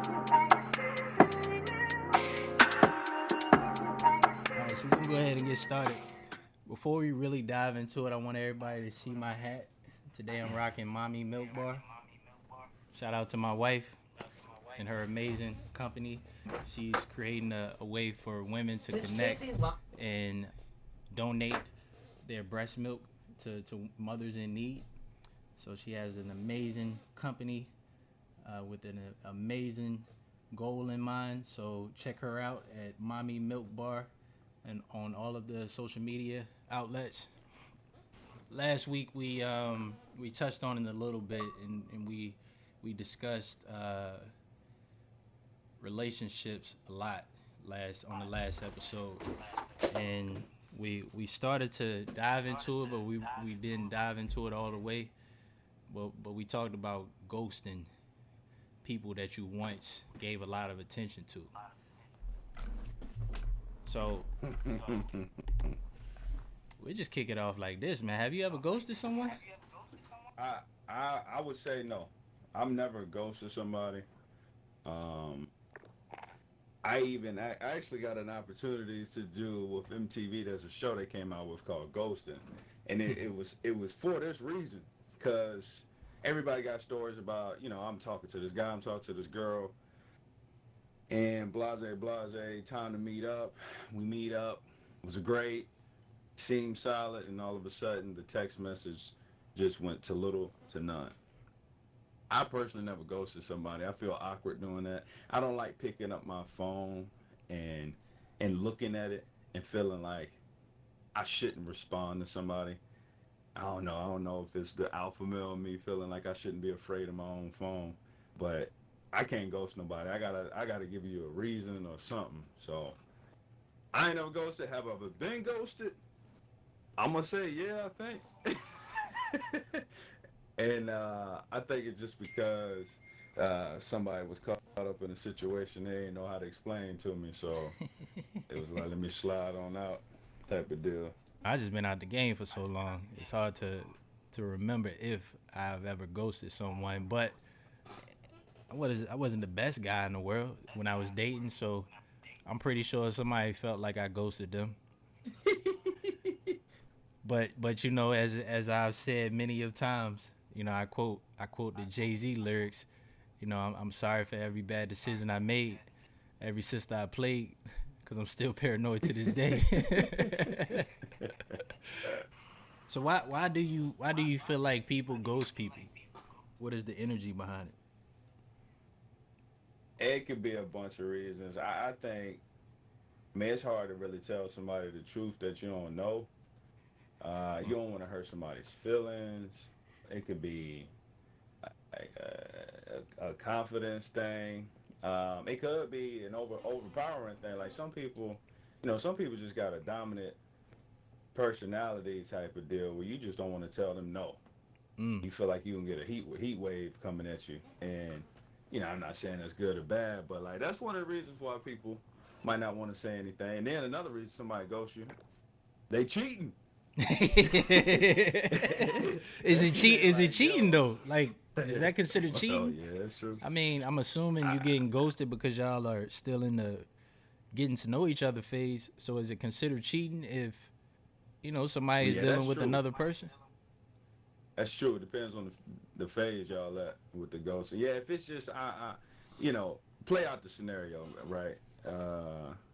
Alright, so we can go ahead and get started. Before we really dive into it, I want everybody to see my hat. Today I'm rocking Mommy Milk Bar. Shout out to my wife and her amazing company. She's creating a way for women to connect and donate their breast milk to mothers in need. So she has an amazing company with an amazing goal in mind. So check her out at Mommy Milk Bar and on all of the social media outlets. Last week we touched on it a little bit and we discussed relationships a lot last on the last episode, and we started to dive into it, but we didn't dive into it all the way. But we talked about ghosting people that you once gave a lot of attention to. So we just kick it off like this, man. Have you ever ghosted someone? I I would say no. I'm never ghosted somebody. Um, I actually got an opportunity to do with MTV. There's a show they came out with called Ghosting, and it was for this reason, because everybody got stories about, I'm talking to this guy, I'm talking to this girl, and blase blase. Time to meet up. We meet up. It was great. Seemed solid, and all of a sudden the text message just went to little to none. I personally never ghosted somebody. I feel awkward doing that. I don't like picking up my phone and and looking at it and feeling like I shouldn't respond to somebody. I don't know. I don't know if it's the alpha male in me feeling like I shouldn't be afraid of my own phone, but I can't ghost nobody. I gotta give you a reason or something. So I ain't never ghosted. Have I ever been ghosted? I'm gonna say yeah. I think. And I think it's just because somebody was caught up in a situation they didn't know how to explain to me, so it was like, let me slide on out, type of deal. I just been out the game for so long. It's hard to remember if I've ever ghosted someone, but I wasn't the best guy in the world when I was dating, so I'm pretty sure somebody felt like I ghosted them. But as I've said many of times, I quote the Jay-Z lyrics. I'm sorry for every bad decision I made, every sister I played, because I'm still paranoid to this day. So why do you feel like people ghost people? What is the energy behind it? It could be a bunch of reasons. I think, I mean, it's hard to really tell somebody the truth that you don't know. You don't want to hurt somebody's feelings. It could be like a confidence thing. It could be an overpowering thing. Like some people just got a dominant personality type of deal where you just don't want to tell them no. Mm. You feel like you can get a heat wave coming at you, and I'm not saying that's good or bad, but like that's one of the reasons why people might not want to say anything. And then another reason somebody ghosts you, they cheating. Is it cheat? Is it Like, cheating yo. though? Like, is that considered Oh cheating? yeah, that's true. I mean, I'm assuming you I, getting ghosted because y'all are still in the getting to know each other phase. So is it considered cheating if somebody is yeah, dealing that's with true. another person? That's true. It depends on the phase y'all at with the ghost. So yeah, if it's just play out the scenario, right?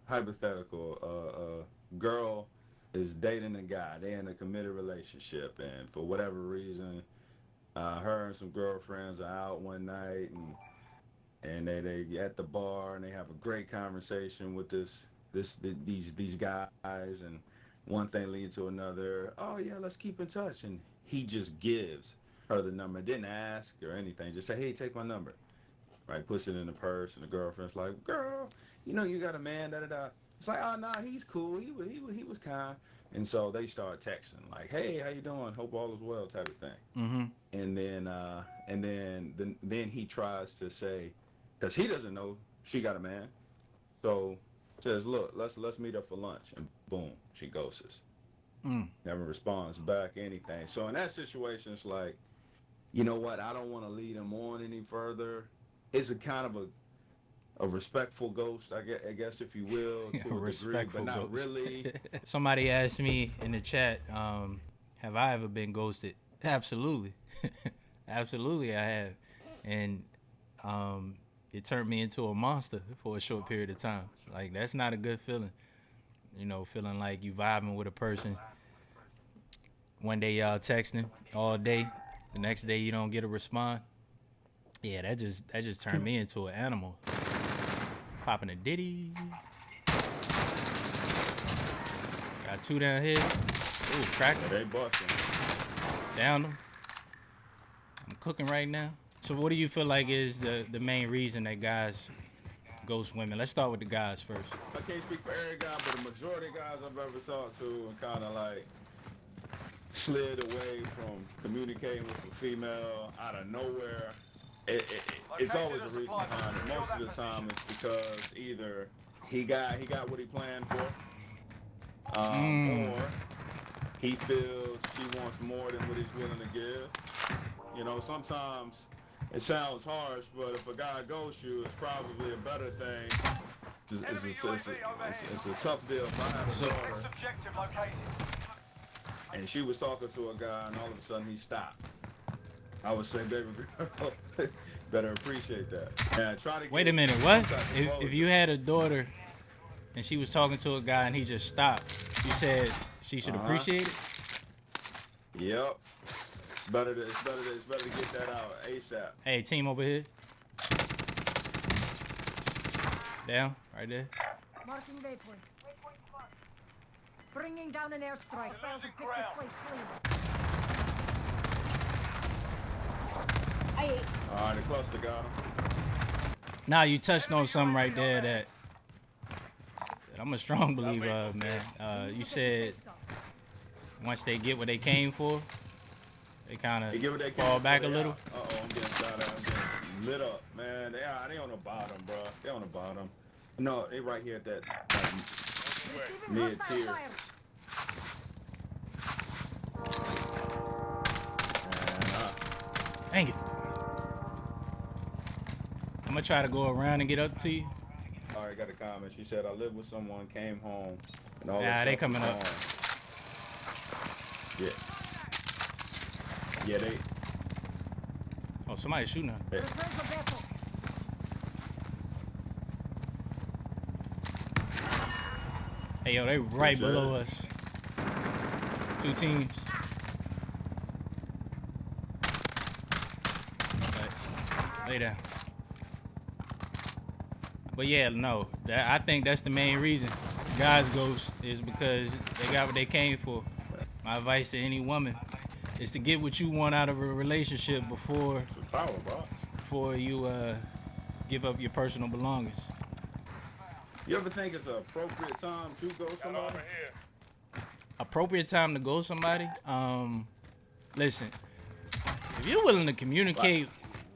Hypothetical. Girl is dating a guy. They in a committed relationship, and for whatever reason, her and some girlfriends are out one night, and they at the bar, and they have a great conversation with these guys, and one thing leads to another. Oh yeah, let's keep in touch, and he just gives her the number, didn't ask or anything, just say, hey, take my number, right? Puts it in the purse, and the girlfriend's like, girl, you got a man, da da da. It's like, oh nah, he's cool, he was kind. And so they start texting like, hey, how you doing, hope all is well, type of thing. Mm-hmm. And then he tries to say, because he doesn't know she got a man, so says, look, let's meet up for lunch, and boom, she ghosts us. Mm. Never responds back, anything. So in that situation, it's like, you know what? I don't want to lead him on any further. It's a kind of a respectful ghost, I guess if you will, to a degree, Respectful but not ghost. really. Somebody asked me in the chat, have I ever been ghosted? Absolutely. Absolutely, I have. And it turned me into a monster for a short period of time. Like, that's not a good feeling. You know, feeling like you vibing with a person. One day y'all texting all day. The next day you don't get a response. Yeah, that just turned me into an animal. Popping a ditty. Got two down here. Ooh, cracking. They busting. Down them. I'm cooking right now. So what do you feel like is the main reason that guys ghost women? Let's start with the guys first. I can't speak for every guy, but the majority of guys I've ever talked to and kind of like slid away from communicating with a female out of nowhere. It's always a reason behind it. Most of the time, it's because either he got what he planned for, or he feels she wants more than what he's willing to give. You know, sometimes it sounds harsh, but if a guy ghosts you, it's probably a better thing. It's a tough deal. If I had a daughter and she was talking to a guy, and all of a sudden he stopped, I would say, baby girl, better appreciate that. And try to Wait a minute, what? If you had a daughter and she was talking to a guy and he just stopped, you said she should appreciate it? Yep. It's better to get that out ASAP. Hey, team over here. Down, right there. Marking waypoint. Bringing down an airstrike. Styles and pick this place clean. All right, the cluster got him. Now you touched on something right there that I'm a strong believer of, man. You said once they get what they came for, they kind of fall back a little. Uh-oh, I'm getting shot at. I'm getting lit up, man. They on the bottom, bro. They on the bottom. No, they right here at that mid tier. Dang it. I'm gonna try to go around and get up to you. All right, got a comment. She said, I lived with someone, came home, and all Nah, this they stuff coming was up. gone. Yeah, they. Oh, somebody's shooting her. Hey. Return to battle. Hey, yo, they right below us. Two teams. Lay down. But yeah, no, I think that's the main reason guys ghost is because they got what they came for. My advice to any woman is to get what you want out of a relationship before you give up your personal belongings. You ever think it's an appropriate time to go somebody? Appropriate time to go somebody? Listen, if you're willing to communicate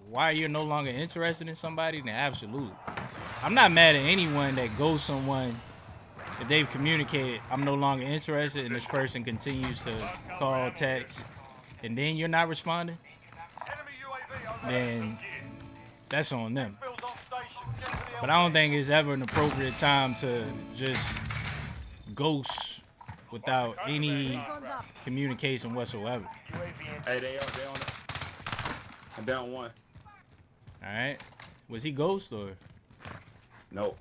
why you're no longer interested in somebody, then absolutely. I'm not mad at anyone that goes someone if they've communicated, I'm no longer interested, and this person continues to call, text, and then you're not responding, then that's on them. But I don't think it's ever an appropriate time to just ghost without any communication whatsoever. Hey, they on it. I'm down one. All right. Was he ghost or? Nope.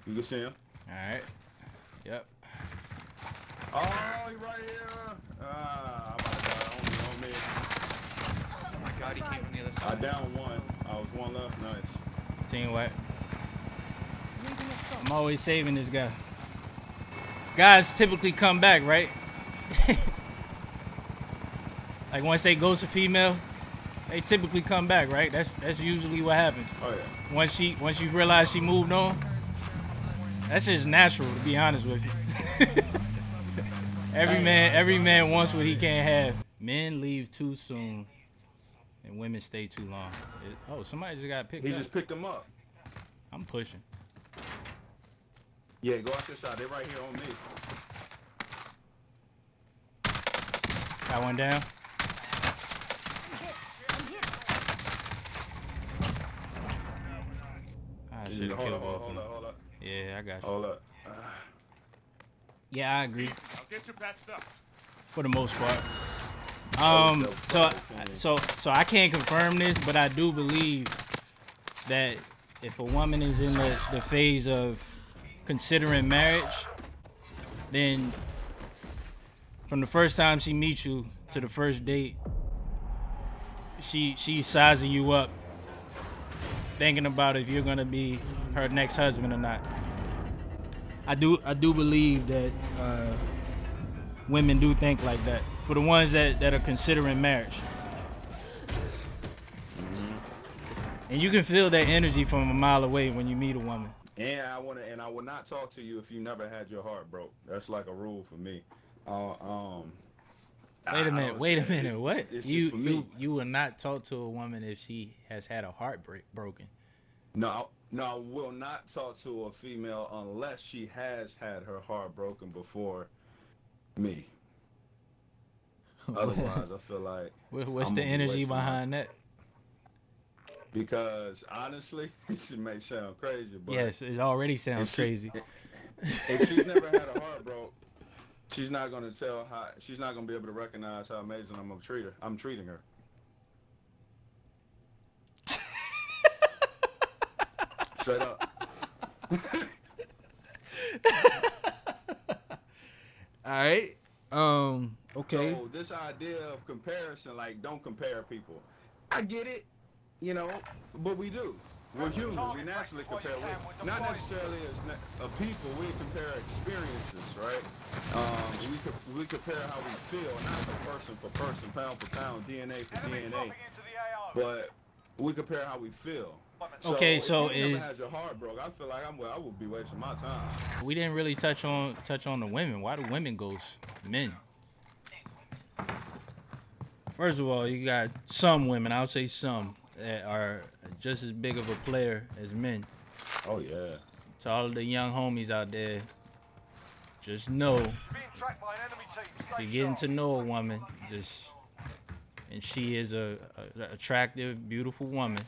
You can see him. All right. Yep. Oh, he right here. I'm about to die. On me. Oh my god, he came from the other side. I down one. I was one left. Nice. Team what? I'm always saving this guy. Guys typically come back, right? Like once they ghost a female, they typically come back, right? That's usually what happens. Oh yeah. Once you realize she moved on, that's just natural, to be honest with you. Every man wants what he can't have. Men leave too soon, and women stay too long. Oh, somebody just got picked up. He just picked him up. I'm pushing. Yeah, go out this side. They're right here on me. Got one down. I should have killed both of them. Hold up. Yeah, I got you. Hold up. Yeah, I agree I'll get you patched up. for the most part. So I can't confirm this, but I do believe that if a woman is in the phase of considering marriage, then from the first time she meets you to the first date, she's sizing you up, thinking about if you're gonna be her next husband or not. I do believe that women do think like that. For the ones that are considering marriage. And you can feel that energy from a mile away when you meet a woman. And I will not talk to you if you never had your heart broke. That's like a rule for me. Wait a minute. What? It's just for me. You will not talk to a woman if she has had a heart broken. No, I will not talk to a female unless she has had her heart broken before me. Otherwise, I feel like What's I'm the gonna be energy wasting behind that? Because honestly, this may sound crazy, but Yes, it already sounds crazy. If she's never had a heart broke, she's not gonna she's not gonna be able to recognize how amazing I'm treating her. Straight up. All right. Okay. So this idea of comparison, like, don't compare people. I get it, but we do. We're human. We naturally compare. Not necessarily as people. We compare experiences, right? We compare how we feel, not person for person, pound for pound, DNA for DNA. But we compare how we feel. Okay, so if you never had your heart broke, I feel like I would be wasting my time. we didn't really touch on the women. Why do women ghost men? First of all, you got some women, I'll say some, that are just as big of a player as men. Oh yeah. To all of the young homies out there, just know if you're getting to know a woman, and she is a attractive, beautiful woman,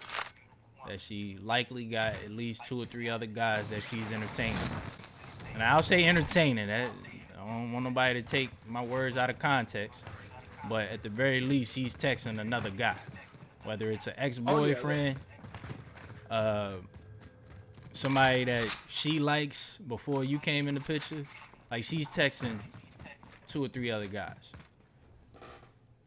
that she likely got at least 2 or 3 other guys that she's entertaining. And I'll say entertaining. I don't want nobody to take my words out of context. But at the very least, she's texting another guy. Whether it's an ex-boyfriend, somebody that she likes before you came in the picture. Like, she's texting 2 or 3 other guys.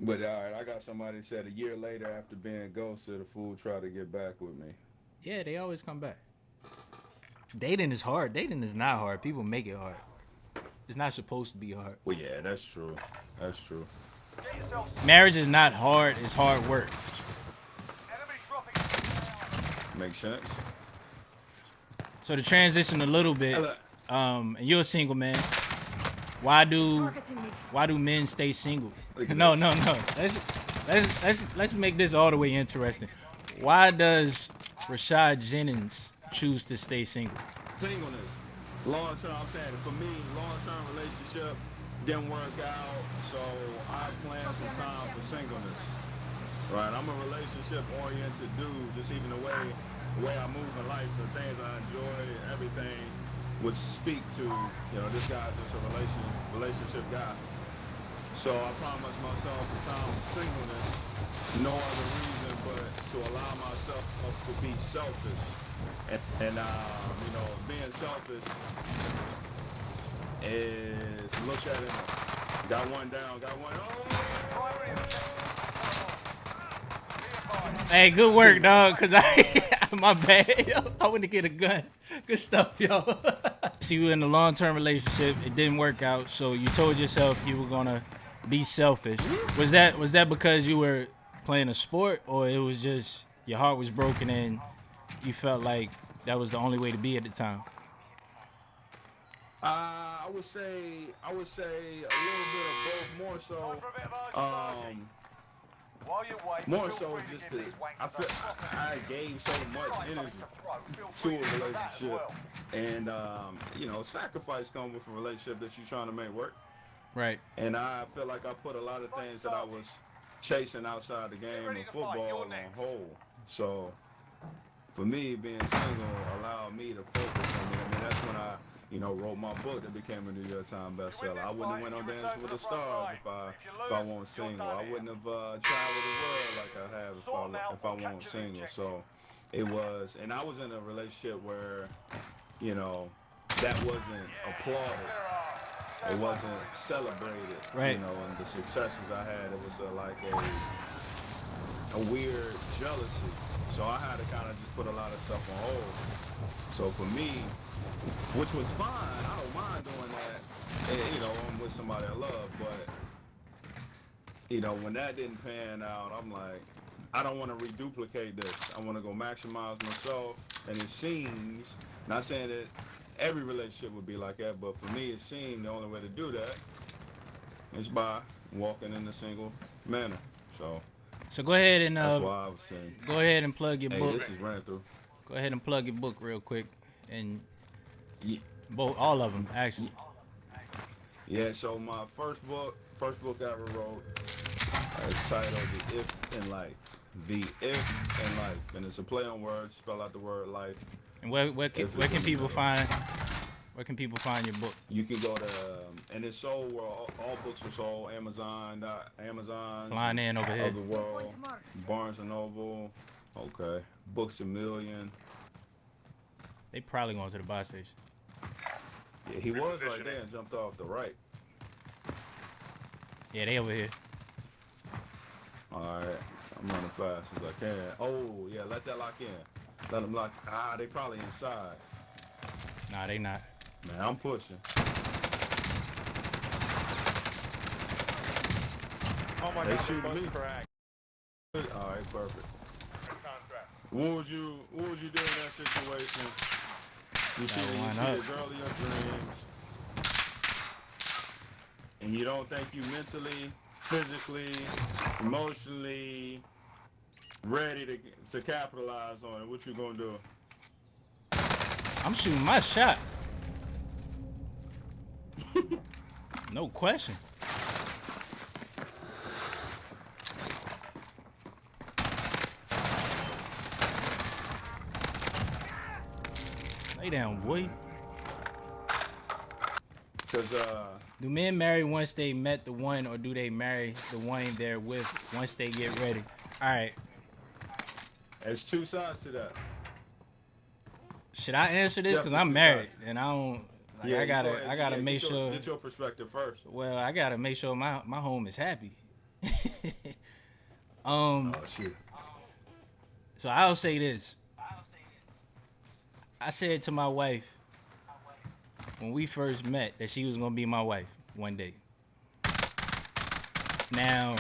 But all right, I got somebody that said a year later after being ghosted, a fool tried to get back with me. Yeah, they always come back. Dating is hard. Dating is not hard. People make it hard. It's not supposed to be hard. Well, yeah, that's true. That's true. Marriage is not hard. It's hard work. Makes sense. So to transition a little bit, and you're a single man. Why do men stay single? No. Let's make this all the way interesting. Why does Rashad Jennings choose to stay single? Singleness. Long term, I'm saying, for me, long-term relationship didn't work out, so I planned some time for singleness. Right, I'm a relationship-oriented dude, just even the way I move in life, the things I enjoy, everything would speak to, this guy's just a relationship guy. So I promised myself a time of singleness, no other reason but to allow myself to be selfish. And being selfish is look at it. Got one down, got one. Hey, good work, dog. Cause my bad. Yo, I went to get a gun. Good stuff, yo. So you were in a long-term relationship. It didn't work out. So you told yourself you were gonna be selfish. Was that because you were playing a sport, or it was just your heart was broken and you felt like that was the only way to be at the time? I would say a little bit of both. More so just I gave so much energy to a relationship, and sacrifice comes with a relationship that you're trying to make work. Right. And I feel like I put a lot of things that I was chasing outside the game of football on hold. So for me, being single allowed me to focus on me. I mean, that's when I, wrote my book that became a New York Times bestseller. I wouldn't have went on Dancing with the Stars if I wasn't single. I wouldn't have traveled the world like I have if I wasn't single. So it was, and I was in a relationship where, that wasn't applauded. It wasn't celebrated. Right. And the successes I had, it was like a weird jealousy. So I had to kind of just put a lot of stuff on hold. So for me, which was fine, I don't mind doing that, and, I'm with somebody I love, but, when that didn't pan out, I'm like, I don't want to reduplicate this. I want to go maximize myself, and it seems, not saying that every relationship would be like that, but for me, it seemed the only way to do that is by walking in a single manner. So go ahead and that's why I was saying. go ahead and plug your book. This is Ran Through. Go ahead and plug your book real quick, and Yeah. both all of them actually. Yeah. So my first book I ever wrote, is titled "The If in Life." The If in Life, and it's a play on words. Spell out the word life. And where can people find your book? You can go to, and it's sold where all books are sold. Amazon, Flying in over here. of the world, Barnes and Noble, okay, Books A Million. They probably going to the buy station. Yeah, he was right there and jumped off the right. Yeah, they over here. All right, I'm running fast as I can. Oh yeah, let that lock in. Let them lock. They probably inside. Nah, they not. Man, I'm pushing. Oh my They God, shooting me. crack. All right, perfect. What would you do in that situation? You see the girl of your dreams, and you don't think you mentally, physically, emotionally ready to capitalize on it. What you gonna do? I'm shooting my shot. No question. Lay down, boy. Cause Do men marry once they met the one, or do they marry the one they're with once they get ready? All right. there's two sides to that. Should I answer this? Cause Yeah, I'm married and I don't. Like, Yeah, I you go gotta ahead. make sure. Get your perspective first. Well, I gotta make sure my home is happy. Oh shoot. So I'll say this. I said to my wife when we first met that she was gonna be my wife one day. Now,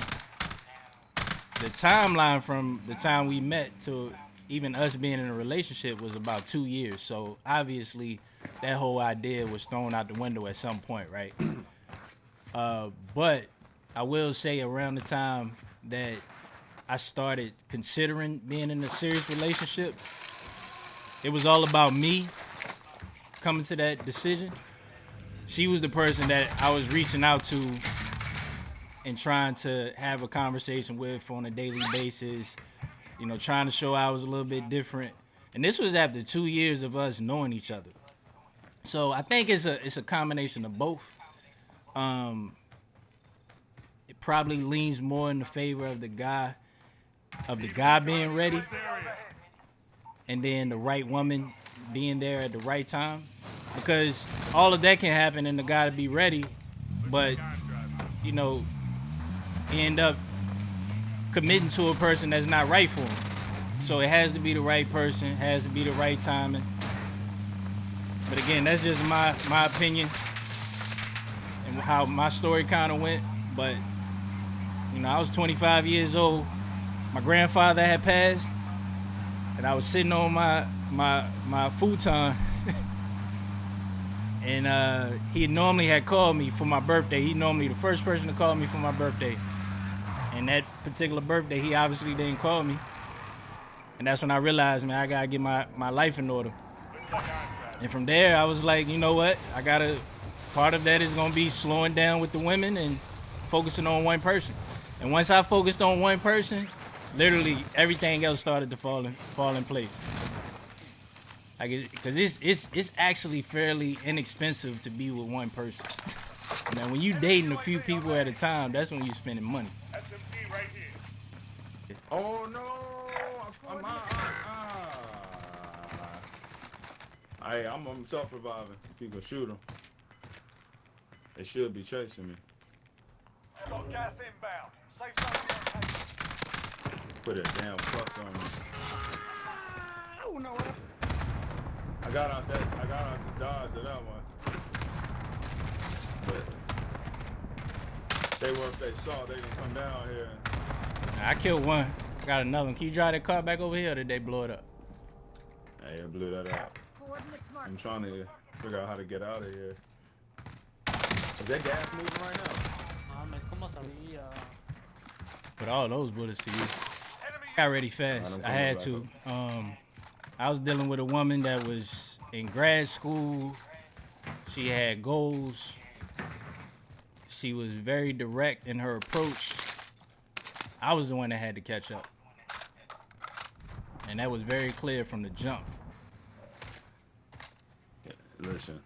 the timeline from the time we met to even us being in a relationship was about 2 years. So obviously, that whole idea was thrown out the window at some point, right? But I will say around the time that I started considering being in a serious relationship, it was all about me coming to that decision. She was the person that I was reaching out to and trying to have a conversation with on a daily basis, trying to show I was a little bit different. And this was after 2 years of us knowing each other. So I think it's a combination of both. It probably leans more in the favor of the guy being ready, and then the right woman being there at the right time, because all of that can happen and the guy to be ready, but he end up committing to a person that's not right for him. So it has to be the right person, has to be the right timing. But again, that's just my opinion and how my story kind of went. But I was 25 years old. My grandfather had passed, and I was sitting on my futon, and he normally had called me for my birthday. He normally the first person to call me for my birthday, and that particular birthday, he obviously didn't call me, and that's when I realized, man, I gotta get my life in order. And from there, I was like, you know what? Part of that is gonna be slowing down with the women and focusing on one person. And once I focused on one person, literally everything else started to fall in place. Like, because it's actually fairly inexpensive to be with one person. Now, when you dating a few people at a time, that's when you're spending money. SMG right here. Oh no! I'm self-reviving. If you can shoot them, they should be chasing me. Got gas inbound. Safe zone located. Put a damn fuck on me. Oh no! I got out the dodge of that one. But they were if they saw they can come down here. I killed one. Got another one. Can you drive that car back over here, or did they blow it up? Hey, I blew that out. Coordinates I'm marked. trying to figure out how to get out of here. Is that gas moving right now? Es como sabía. Put all those bullets to you. Enemy Got ready fast. I had to. I was dealing with a woman that was in grad school. She had goals. She was very direct in her approach. I was the one that had to catch up. And that was very clear from the jump. Yeah, listen,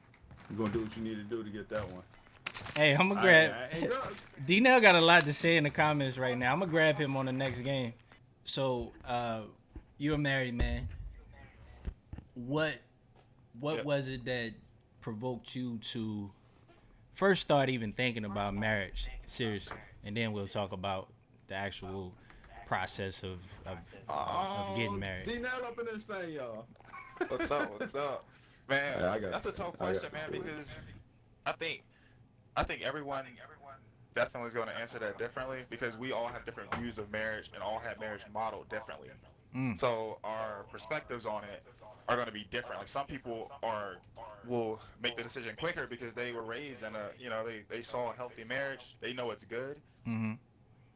you're gonna do what you need to do to get that one. Hey, I'm gonna grab. D-Nell got a lot to say in the comments right now. I'm gonna grab him on the next game. So, you're a married man. What was it that provoked you to first start even thinking about marriage seriously, and then we'll talk about the actual process of getting married. D-Nell up in this thing, y'all. What's up? What's up, man? Yeah, I got that's a you. tough I got question, you. man, because I think everyone definitely is going to answer that differently because we all have different views of marriage and all have marriage modeled differently. So our perspectives on it are going to be different. Like some people will make the decision quicker because they were raised in they saw a healthy marriage. They know it's good. Mm-hmm.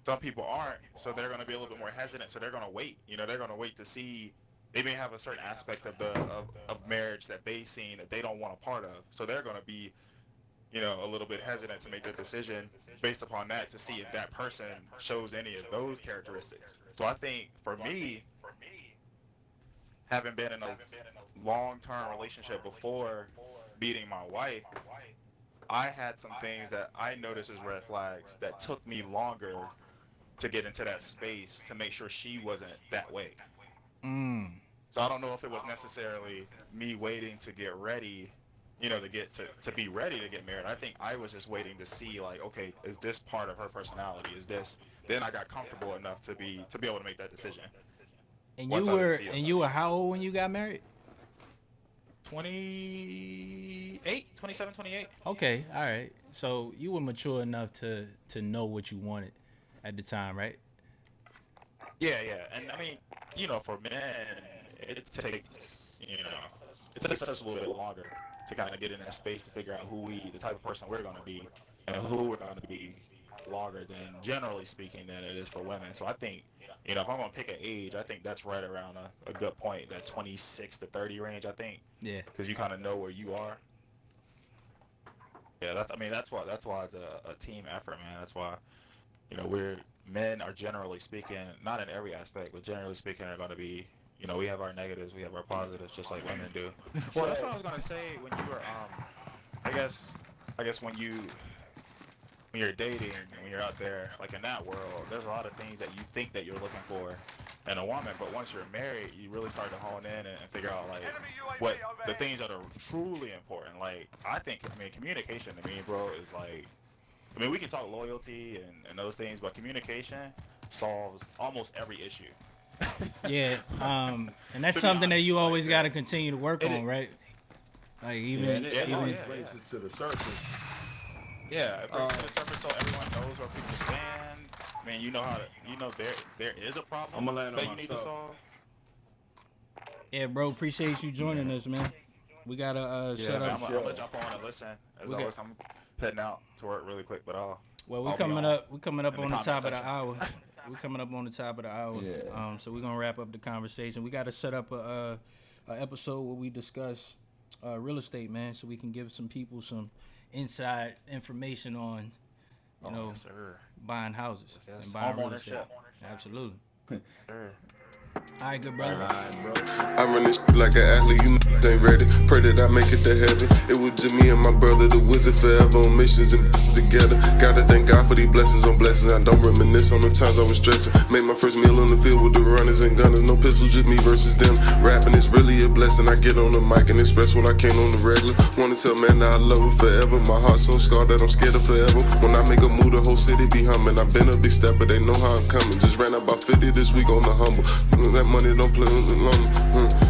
Some people aren't, so they're going to be a little bit more hesitant. So they're going to wait. They're going to wait to see. They may have a certain aspect of marriage that they've seen that they don't want a part of. So they're going to be, a little bit hesitant to make the decision based upon that to see if that person shows any of those characteristics. So I think for me, having been in a long-term relationship before meeting my wife, I had some things that I noticed as red flags that took me longer to get into that space to make sure she wasn't that way. So I don't know if it was necessarily me waiting to get ready, to be ready to get married. I think I was just waiting to see, like, okay, is this part of her personality? Is this? Then I got comfortable enough to be able to make that decision. And Once you I were didn't see it. and you were how old when you got married? 27, 28. Okay, all right. So you were mature enough to know what you wanted at the time, right? Yeah. And I mean, for men, it takes us a little bit longer to kind of get in that space to figure out the type of person we're going to be, and who we're going to be longer than, generally speaking, than it is for women. So I think, if I'm going to pick an age, I think that's right around a good point, that 26 to 30 range, I think. Yeah. Because you kind of know where you are. Yeah, that's why it's a team effort, man. That's why, men are, generally speaking, not in every aspect, but generally speaking, are going to be, we have our negatives, we have our positives, just like women do. Well, that's what I was going to say when you were, I guess when you're dating and when you're out there, like in that world, there's a lot of things that you think that you're looking for in a woman, but once you're married, you really start to hone in and figure out, like, what the things that are truly important. Like, communication to me, bro, is like, we can talk loyalty and those things, but communication solves almost every issue. Yeah. And that's something that you always got to continue to work on, right? Like even It brings it to the surface. Yeah, it brings it to the surface so everyone knows where people stand. There is a problem I'ma land on that you my need to stuff. solve. Yeah, bro. Appreciate you joining us, man. We gotta set Man, up. I'm gonna jump on and listen. As always, I'm heading out to work really quick, but Well, I'll we're be coming on up. We're coming up in the on the comment top of the section. hour. We're coming up on the top of the hour. Yeah. So we're gonna wrap up the conversation. We gotta set up a episode where we discuss real estate, man, so we can give some people some inside information on, yes, sir. buying houses Yes. and buying real estate. Homeownership. Absolutely. Sure. All right, good brother. Alright, bro. I run this shit like an athlete, you ain't ready. Pray that I make it to heaven. It was just me and my brother, the wizard, forever on missions and together. Gotta thank God for these blessings on blessings. I don't reminisce on the times I was stressing. Made my first meal on the field with the runners and gunners. No pistols, just me versus them. Rapping is really a blessing. I get on the mic and express when I can't on the regular. Wanna tell man that I love her forever. My heart's so scarred that I'm scared of forever. When I make a move, the whole city be humming. I've been a big stepper, they know how I'm coming. Just ran about 50 this week on the humble. You know that money don't play on the long.